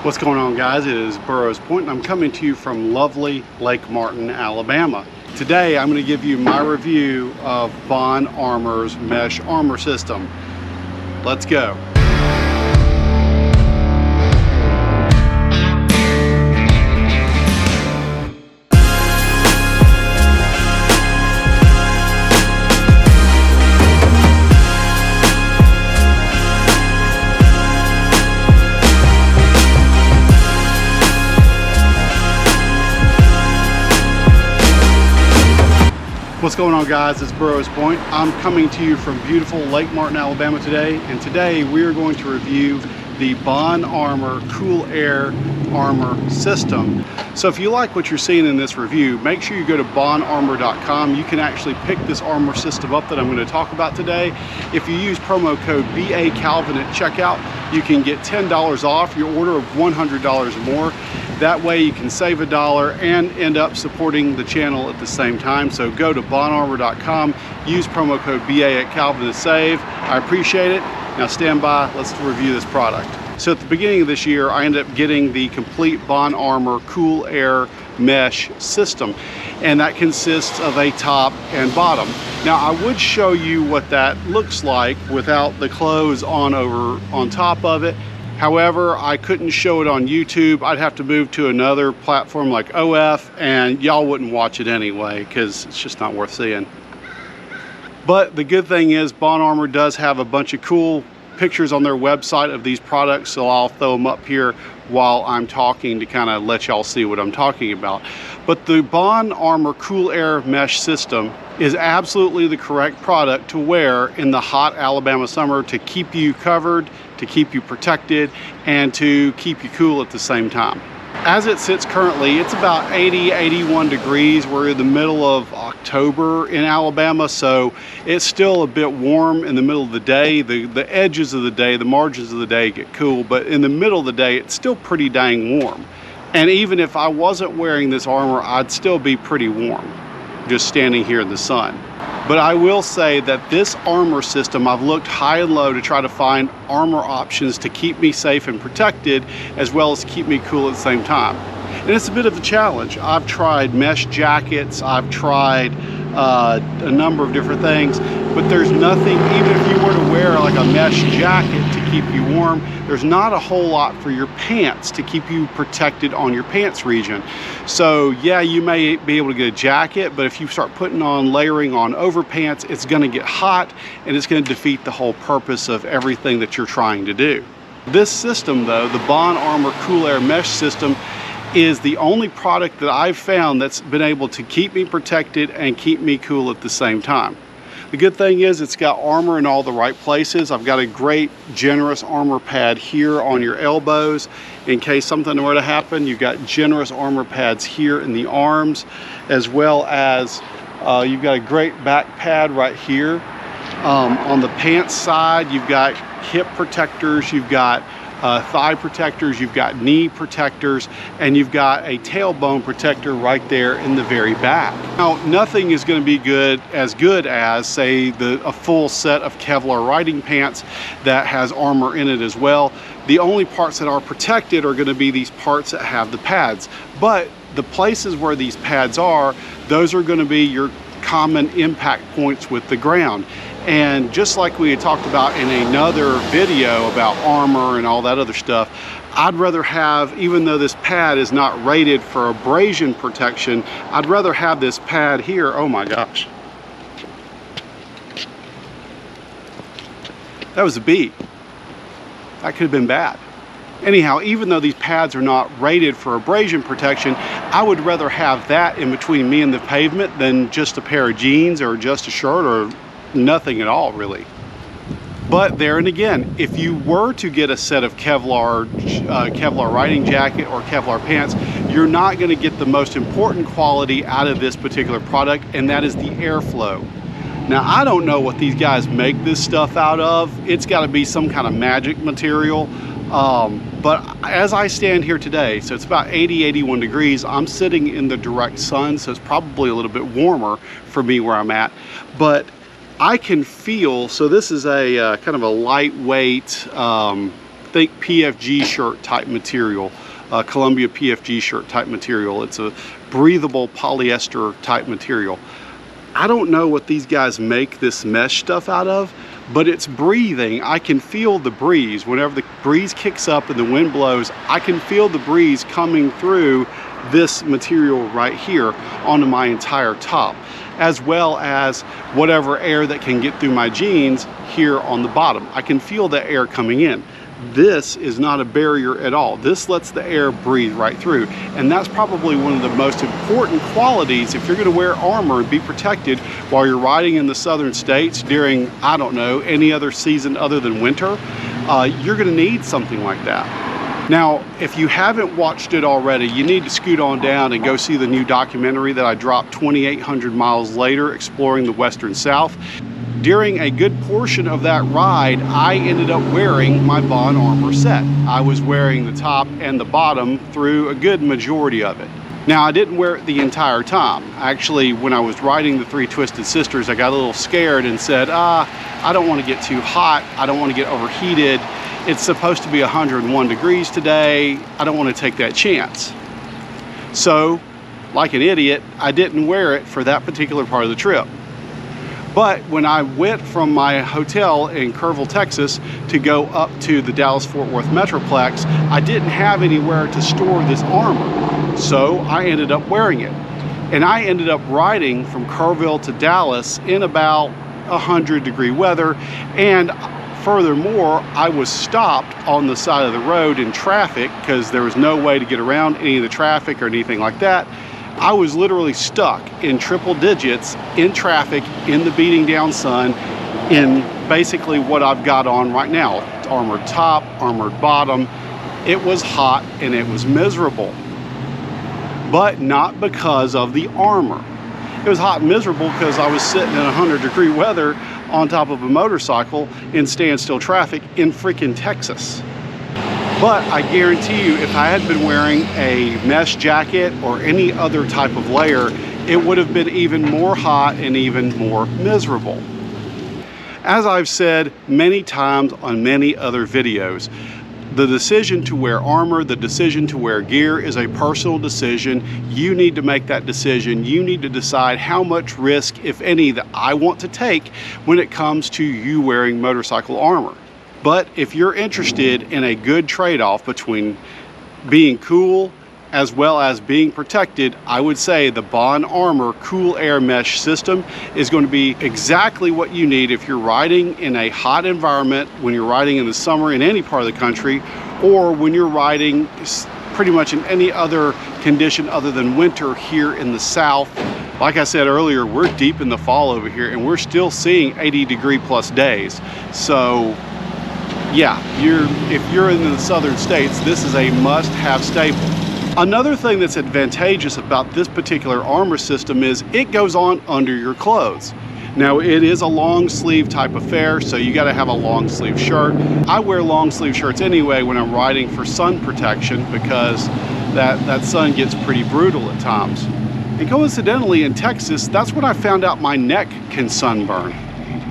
What's going on, guys? It is Burroughs and I'm coming to you from lovely Lake Martin, Alabama. Today I'm going to give you my review of Bohn Armor's mesh armor system. Let's go. What's going on, guys? It's Burroughs Point. I'm coming to you from beautiful Lake Martin, Alabama today, and today we are going to review the Bohn Armor Cool Air Armor System. So if you like what you're seeing in this review, make sure you go to bohnarmor.com. You can actually pick this armor system up that I'm going to talk about today. If you use promo code BACalvin at checkout, you can get $10 off your order of $100 or more. That way you can save $1 and end up supporting the channel at the same time. So go to bohnarmor.com, use promo code BACalvin to save. I appreciate it. Now stand by, let's review this product. So at the beginning of this year, I ended up getting the complete Bohn Armor Cool Air Mesh System, and that consists of a top and bottom. Now I would show you what that looks like without the clothes on top of it. However, I couldn't show it on YouTube. I'd have to move to another platform like OF, and y'all wouldn't watch it anyway because it's just not worth seeing. But the good thing is Bohn Armor does have a bunch of cool pictures on their website of these products, so I'll throw them up here while I'm talking to kind of let y'all see what I'm talking about. But the Bohn Armor Cool Air Mesh System is absolutely the correct product to wear in the hot Alabama summer to keep you covered, to keep you protected, and to keep you cool at the same time. As it sits currently, it's about 81 degrees. We're in the middle of October in Alabama, so it's still a bit warm in the middle of the day. The edges of the day, the margins of the day get cool, but in the middle of the day, it's still pretty dang warm. And even if I wasn't wearing this armor, I'd still be pretty warm, just standing here in the sun. But I will say that this armor system, I've looked high and low to try to find armor options to keep me safe and protected, as well as keep me cool at the same time. And it's a bit of a challenge. I've tried mesh jackets, I've tried a number of different things, but there's nothing, even if you were to wear like a mesh jacket to keep you warm, there's not a whole lot for your pants to keep you protected on your pants region. So yeah, you may be able to get a jacket, but if you start putting on layering on overpants, it's going to get hot and it's going to defeat the whole purpose of everything that you're trying to do. This system though, the Bohn Armor Cool Air Mesh System, is the only product that I've found that's been able to keep me protected and keep me cool at the same time. The good thing is it's got armor in all the right places. I've got a great generous armor pad here on your elbows in case something were to happen. You've got generous armor pads here in the arms, as well as you've got a great back pad right here. On the pants side, you've got hip protectors, you've got thigh protectors, you've got knee protectors, and you've got a tailbone protector right there in the very back. Now, nothing is going to be as good as, say, a full set of Kevlar riding pants that has armor in it as well. The only parts that are protected are going to be these parts that have the pads. But the places where these pads are, those are going to be your common impact points with the ground. And just like we had talked about in another video about armor and all that other stuff, I'd rather have, even though this pad is not rated for abrasion protection, I'd rather have this pad here. Oh my gosh. That was a bee. That could have been bad. Anyhow, even though these pads are not rated for abrasion protection, I would rather have that in between me and the pavement than just a pair of jeans or just a shirt or nothing at all, really. But there and again, if you were to get a set of Kevlar riding jacket or Kevlar pants, you're not going to get the most important quality out of this particular product, and that is the airflow. Now, I don't know what these guys make this stuff out of. It's got to be some kind of magic material. But as I stand here today, so it's about 81 degrees, I'm sitting in the direct sun, so it's probably a little bit warmer for me where I'm at. But I can feel, so this is a kind of a lightweight think PFG shirt type material, Columbia PFG shirt type material. It's a breathable polyester type material. I don't know what these guys make this mesh stuff out of, but it's breathing. I can feel the breeze. Whenever the breeze kicks up and the wind blows, I can feel the breeze coming through this material right here onto my entire top, as well as whatever air that can get through my jeans here on the bottom. I can feel the air coming in. This is not a barrier at all. This lets the air breathe right through. And that's probably one of the most important qualities if you're gonna wear armor and be protected while you're riding in the southern states during, I don't know, any other season other than winter. You're gonna need something like that. Now, if you haven't watched it already, you need to scoot on down and go see the new documentary that I dropped 2,800 miles later, exploring the Western South. During a good portion of that ride, I ended up wearing my Bohn armor set. I was wearing the top and the bottom through a good majority of it. Now, I didn't wear it the entire time. Actually, when I was riding the Three Twisted Sisters, I got a little scared and said, I don't want to get too hot. I don't want to get overheated. It's supposed to be 101 degrees today. I don't want to take that chance. So, like an idiot, I didn't wear it for that particular part of the trip. But when I went from my hotel in Kerrville, Texas to go up to the Dallas-Fort Worth Metroplex, I didn't have anywhere to store this armor. So I ended up wearing it. And I ended up riding from Kerrville to Dallas in about 100-degree weather. And furthermore, I was stopped on the side of the road in traffic because there was no way to get around any of the traffic or anything like that. I was literally stuck in triple digits in traffic in the beating down sun in basically what I've got on right now. Armored top, armored bottom. It was hot and it was miserable. But not because of the armor. It was hot and miserable because I was sitting in 100-degree weather on top of a motorcycle in standstill traffic in freaking Texas. But I guarantee you, if I had been wearing a mesh jacket or any other type of layer, it would have been even more hot and even more miserable. As I've said many times on many other videos, the decision to wear armor, the decision to wear gear is a personal decision. You need to make that decision. You need to decide how much risk, if any, that I want to take when it comes to you wearing motorcycle armor. But if you're interested in a good trade-off between being cool as well as being protected, I would say the Bohn Armor Cool Air Mesh System is going to be exactly what you need if you're riding in a hot environment, when you're riding in the summer in any part of the country, or when you're riding pretty much in any other condition other than winter here in the South. Like I said earlier, we're deep in the fall over here and we're still seeing 80-degree plus days. So yeah, if you're in the southern states, this is a must-have staple. Another thing that's advantageous about this particular armor system is it goes on under your clothes. Now, it is a long sleeve type affair, so you got to have a long sleeve shirt. I wear long sleeve shirts anyway when I'm riding for sun protection because that sun gets pretty brutal at times. And coincidentally, in Texas, that's when I found out my neck can sunburn.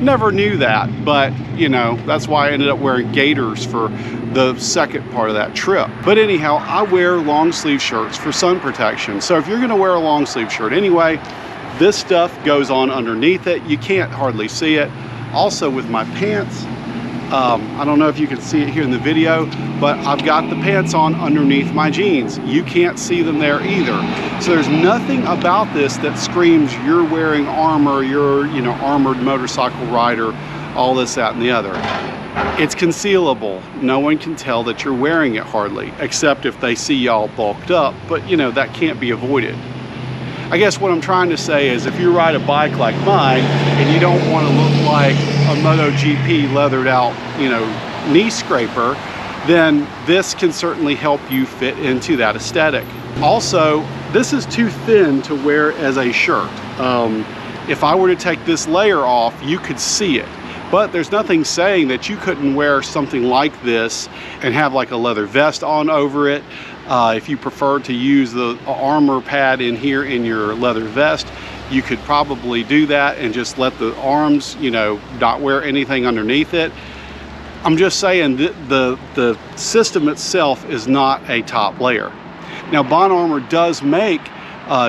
Never knew that, but you know, that's why I ended up wearing gaiters for the second part of that trip. But anyhow, I wear long sleeve shirts for sun protection. So if you're gonna wear a long sleeve shirt anyway, this stuff goes on underneath it. You can't hardly see it. Also with my pants, I don't know if you can see it here in the video, but I've got the pants on underneath my jeans. You can't see them there either. So there's nothing about this that screams you're wearing armor, you're, you know, armored motorcycle rider, all this, that, and the other. It's concealable. No one can tell that you're wearing it hardly, except if they see y'all bulked up, but you know, that can't be avoided. I guess what I'm trying to say is if you ride a bike like mine and you don't want to look like a MotoGP leathered out, you know, knee scraper, then this can certainly help you fit into that aesthetic. Also, this is too thin to wear as a shirt. If I were to take this layer off, you could see it. But there's nothing saying that you couldn't wear something like this and have like a leather vest on over it. If you prefer to use the armor pad in here in your leather vest, you could probably do that and just let the arms, you know, not wear anything underneath it. I'm just saying that the system itself is not a top layer. Now, Bohn Armor does make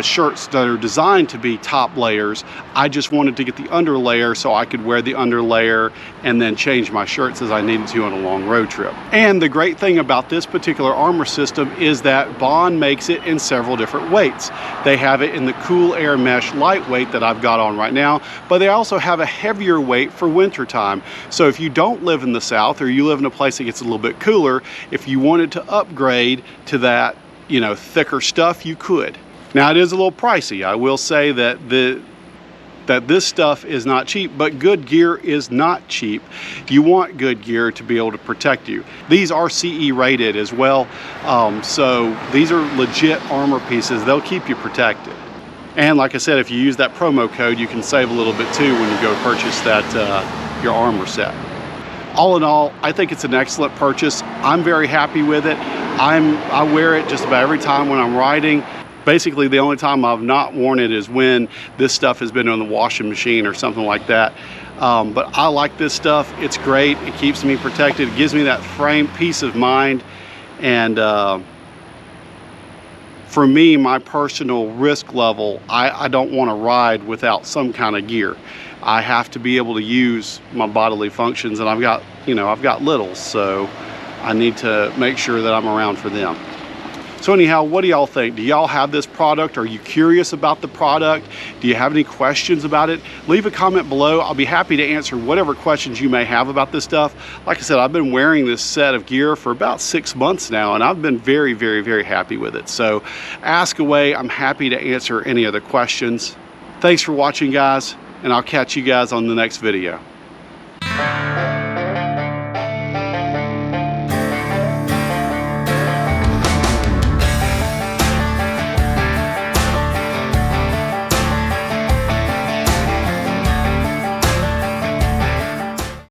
shirts that are designed to be top layers. I just wanted to get the under layer so I could wear the under layer and then change my shirts as I needed to on a long road trip. And the great thing about this particular armor system is that Bohn makes it in several different weights. They have it in the Cool Air Mesh lightweight that I've got on right now, but they also have a heavier weight for winter time. So if you don't live in the South, or you live in a place that gets a little bit cooler, if you wanted to upgrade to that, you know, thicker stuff, you could. Now, it is a little pricey. I will say that this stuff is not cheap, but good gear is not cheap. You want good gear to be able to protect you. These are CE rated as well, so these are legit armor pieces. They'll keep you protected. And like I said, if you use that promo code, you can save a little bit too when you go purchase that your armor set. All in all, I think it's an excellent purchase. I'm very happy with it. I wear it just about every time when I'm riding. Basically, the only time I've not worn it is when this stuff has been on the washing machine or something like that. But I like this stuff. It's great. It keeps me protected. It gives me that frame peace of mind. And for me, my personal risk level, I don't want to ride without some kind of gear. I have to be able to use my bodily functions, and I've got littles, so I need to make sure that I'm around for them. So anyhow, what do y'all think? Do y'all have this product? Are you curious about the product? Do you have any questions about it? Leave a comment below. I'll be happy to answer whatever questions you may have about this stuff. Like I said, I've been wearing this set of gear for about 6 months now, and I've been very, very, very happy with it. So ask away. I'm happy to answer any other questions. Thanks for watching, guys, and I'll catch you guys on the next video.